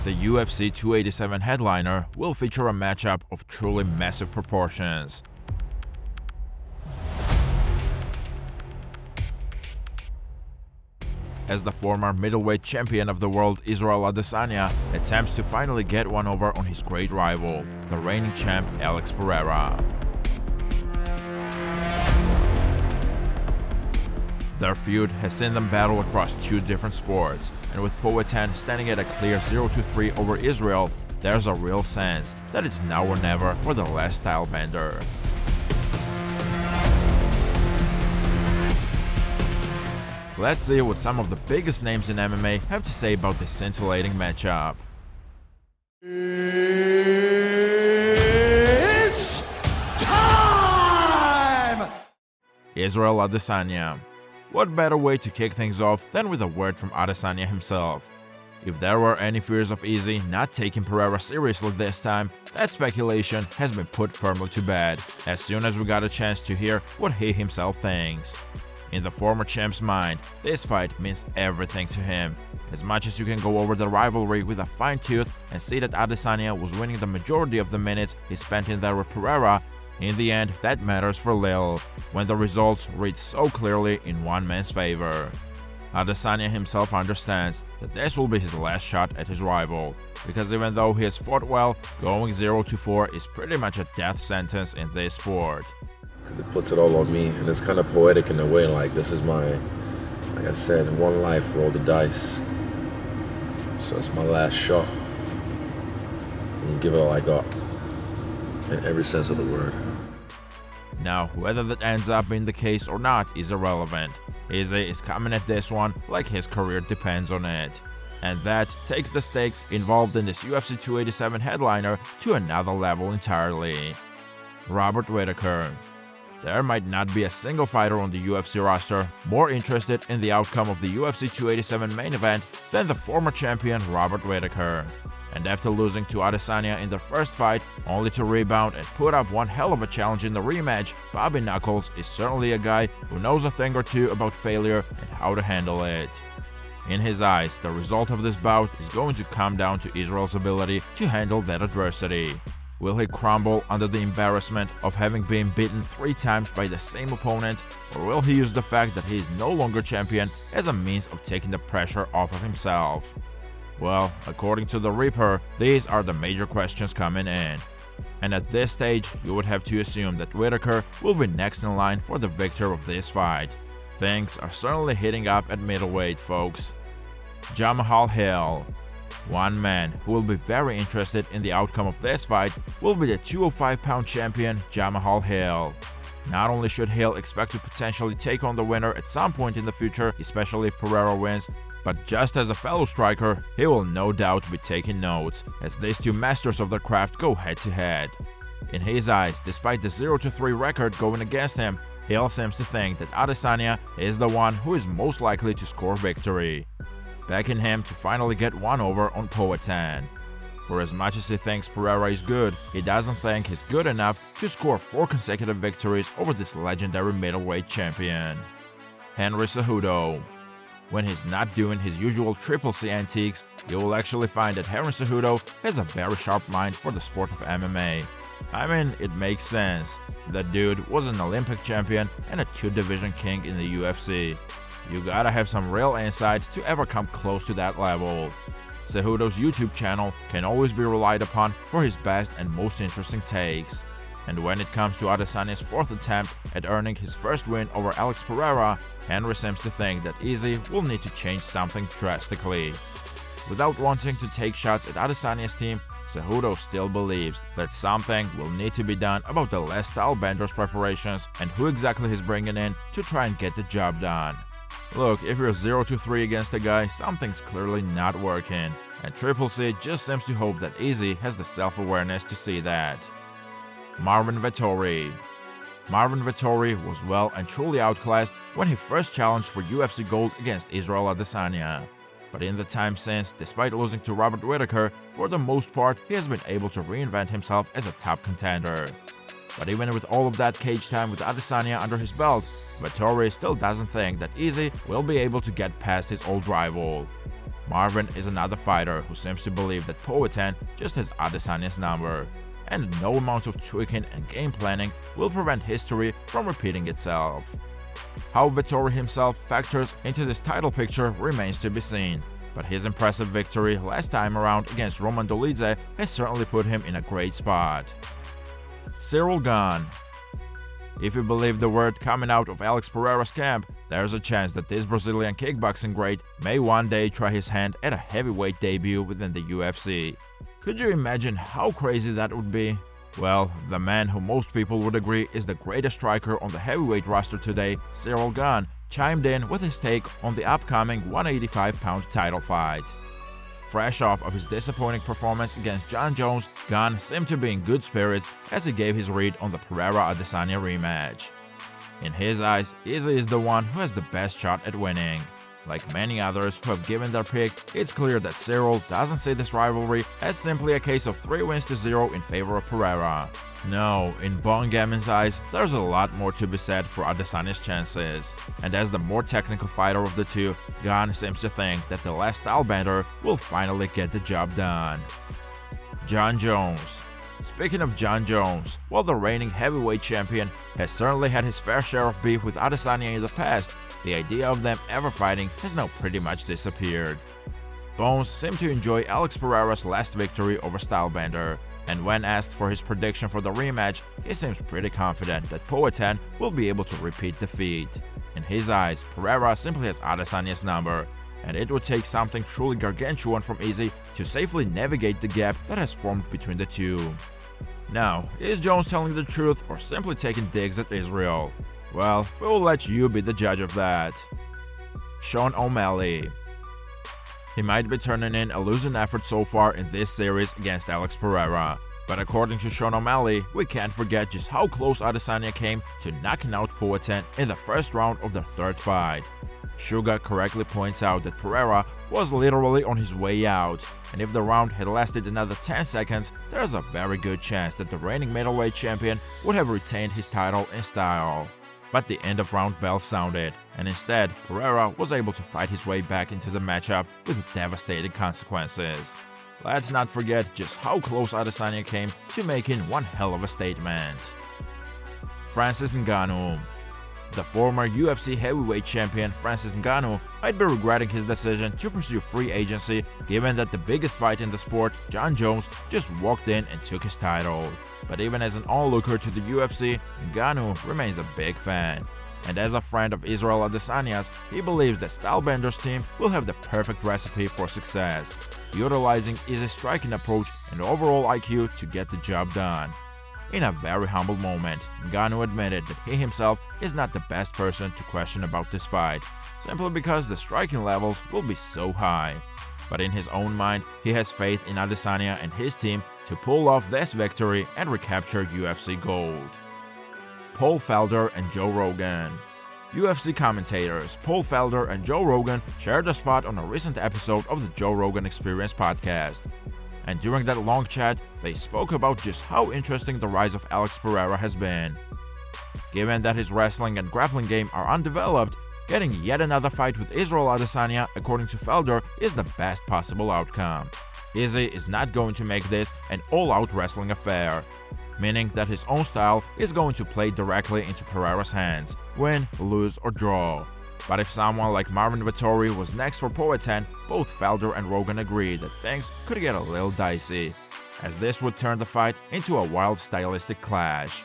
The UFC 287 headliner will feature a matchup of truly massive proportions. As the former middleweight champion of the world Israel Adesanya attempts to finally get one over on his great rival, the reigning champ Alex Pereira. Their feud has seen them battle across two different sports, and with Poatan standing at a clear 0-3 over Israel, there's a real sense that it's now or never for the Last Stylebender. Let's see what some of the biggest names in MMA have to say about this scintillating matchup. It's time! Israel Adesanya. What better way to kick things off than with a word from Adesanya himself? If there were any fears of Izzy not taking Pereira seriously this time, that speculation has been put firmly to bed as soon as we got a chance to hear what he himself thinks. In the former champ's mind, this fight means everything to him. As much as you can go over the rivalry with a fine tooth and see that Adesanya was winning the majority of the minutes he spent in there with Pereira, in the end, that matters for little, when the results read so clearly in one man's favor. Adesanya himself understands that this will be his last shot at his rival, because even though he has fought well, going 0-4 is pretty much a death sentence in this sport. It puts it all on me, and it's kind of poetic in a way, like this is my, like I said, in one life, roll the dice. So it's my last shot. And give it all I got, in every sense of the word. Now, whether that ends up being the case or not is irrelevant. Izzy is coming at this one like his career depends on it. And that takes the stakes involved in this UFC 287 headliner to another level entirely. Robert Whittaker. There might not be a single fighter on the UFC roster more interested in the outcome of the UFC 287 main event than the former champion Robert Whittaker. And after losing to Adesanya in their first fight, only to rebound and put up one hell of a challenge in the rematch, Bobby Knuckles is certainly a guy who knows a thing or two about failure and how to handle it. In his eyes, the result of this bout is going to come down to Israel's ability to handle that adversity. Will he crumble under the embarrassment of having been beaten 3 times by the same opponent, or will he use the fact that he is no longer champion as a means of taking the pressure off of himself? Well, according to the Reaper, these are the major questions coming in. And at this stage, you would have to assume that Whittaker will be next in line for the victor of this fight. Things are certainly heating up at middleweight, folks. Jamahal Hill. One man who will be very interested in the outcome of this fight will be the 205-pound champion Jamahal Hill. Not only should Hill expect to potentially take on the winner at some point in the future, especially if Pereira wins, but just as a fellow striker, he will no doubt be taking notes as these two masters of their craft go head-to-head. In his eyes, despite the 0-3 record going against him, Hill seems to think that Adesanya is the one who is most likely to score victory, backing him to finally get one over on Poatan. For as much as he thinks Pereira is good, he doesn't think he's good enough to score 4 consecutive victories over this legendary middleweight champion. Henry Cejudo. When he's not doing his usual Triple C antiques, you will actually find that Henry Cejudo has a very sharp mind for the sport of MMA. I mean, it makes sense. That dude was an Olympic champion and a 2-division king in the UFC. You gotta have some real insight to ever come close to that level. Cejudo's YouTube channel can always be relied upon for his best and most interesting takes. And when it comes to Adesanya's 4th attempt at earning his first win over Alex Pereira, Henry seems to think that Izzy will need to change something drastically. Without wanting to take shots at Adesanya's team, Cejudo still believes that something will need to be done about the Last Stylebender's preparations and who exactly he's bringing in to try and get the job done. Look, if you're 0-3 against a guy, something's clearly not working, and Triple C just seems to hope that Izzy has the self-awareness to see that. Marvin Vettori. Marvin Vettori was well and truly outclassed when he first challenged for UFC gold against Israel Adesanya. But in the time since, despite losing to Robert Whittaker, for the most part he has been able to reinvent himself as a top contender. But even with all of that cage time with Adesanya under his belt, Vettori still doesn't think that Izzy will be able to get past his old rival. Marvin is another fighter who seems to believe that Poatan just has Adesanya's number, and no amount of tweaking and game planning will prevent history from repeating itself. How Vettori himself factors into this title picture remains to be seen, but his impressive victory last time around against Roman Dolidze has certainly put him in a great spot. Ciryl Gane. If you believe the word coming out of Alex Pereira's camp, there's a chance that this Brazilian kickboxing great may one day try his hand at a heavyweight debut within the UFC. Could you imagine how crazy that would be? Well, the man who most people would agree is the greatest striker on the heavyweight roster today, Ciryl Gane, chimed in with his take on the upcoming 185-pound title fight. Fresh off of his disappointing performance against Jon Jones, Gane seemed to be in good spirits as he gave his read on the Pereira-Adesanya rematch. In his eyes, Izzy is the one who has the best shot at winning. Like many others who have given their pick, it's clear that Ciryl doesn't see this rivalry as simply a case of 3-0 in favor of Pereira. No, in Bon Gamon's eyes, there's a lot more to be said for Adesanya's chances, and as the more technical fighter of the two, Gane seems to think that the Last Stylebender will finally get the job done. Jon Jones. Speaking of Jon Jones, while the reigning heavyweight champion has certainly had his fair share of beef with Adesanya in the past, the idea of them ever fighting has now pretty much disappeared. Bones seemed to enjoy Alex Pereira's last victory over Stylebender, and when asked for his prediction for the rematch, he seems pretty confident that Poatan will be able to repeat the feat. In his eyes, Pereira simply has Adesanya's number, and it would take something truly gargantuan from Izzy to safely navigate the gap that has formed between the two. Now, is Jones telling the truth or simply taking digs at Israel? Well, we will let you be the judge of that. Sean O'Malley. He might be turning in a losing effort so far in this series against Alex Pereira, but according to Sean O'Malley, we can't forget just how close Adesanya came to knocking out Poatan in the first round of their third fight. Suga correctly points out that Pereira was literally on his way out, and if the round had lasted another 10 seconds, there's a very good chance that the reigning middleweight champion would have retained his title in style. But the end of round bell sounded, and instead, Pereira was able to fight his way back into the matchup with devastating consequences. Let's not forget just how close Adesanya came to making one hell of a statement. Francis Ngannou. The former UFC heavyweight champion Francis Ngannou might be regretting his decision to pursue free agency given that the biggest fight in the sport, Jon Jones, just walked in and took his title. But even as an onlooker to the UFC, Ngannou remains a big fan. And as a friend of Israel Adesanya's, he believes that Stylebender's team will have the perfect recipe for success, utilizing Izzy's striking approach and overall IQ to get the job done. In a very humble moment, Ngannou admitted that he himself is not the best person to question about this fight, simply because the striking levels will be so high. But in his own mind, he has faith in Adesanya and his team to pull off this victory and recapture UFC gold. Paul Felder and Joe Rogan. UFC commentators Paul Felder and Joe Rogan shared a spot on a recent episode of the Joe Rogan Experience podcast. And during that long chat, they spoke about just how interesting the rise of Alex Pereira has been. Given that his wrestling and grappling game are undeveloped, getting yet another fight with Israel Adesanya, according to Felder, is the best possible outcome. Izzy is not going to make this an all-out wrestling affair, meaning that his own style is going to play directly into Pereira's hands, win, lose, or draw. But if someone like Marvin Vettori was next for Poatan, both Felder and Rogan agreed that things could get a little dicey, as this would turn the fight into a wild stylistic clash.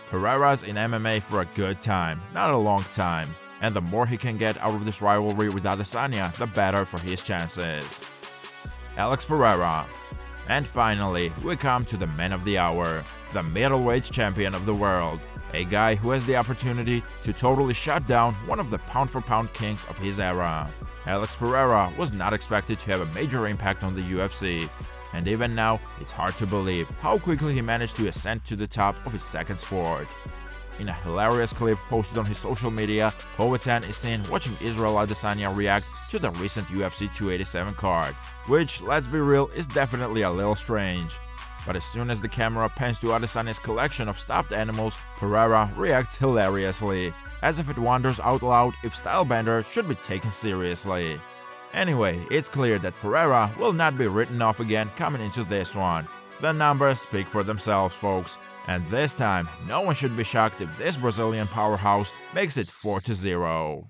Pereira's in MMA for a good time, not a long time, and the more he can get out of this rivalry with Adesanya, the better for his chances. Alex Pereira. And finally, we come to the man of the hour, the middleweight champion of the world, a guy who has the opportunity to totally shut down one of the pound-for-pound kings of his era. Alex Pereira was not expected to have a major impact on the UFC, and even now, it's hard to believe how quickly he managed to ascend to the top of his second sport. In a hilarious clip posted on his social media, Poatan is seen watching Israel Adesanya react to the recent UFC 287 card, which, let's be real, is definitely a little strange. But as soon as the camera pans to Adesanya's collection of stuffed animals, Pereira reacts hilariously, as if it wonders out loud if Stylebender should be taken seriously. Anyway, it's clear that Pereira will not be written off again coming into this one. The numbers speak for themselves, folks, and this time no one should be shocked if this Brazilian powerhouse makes it 4-0.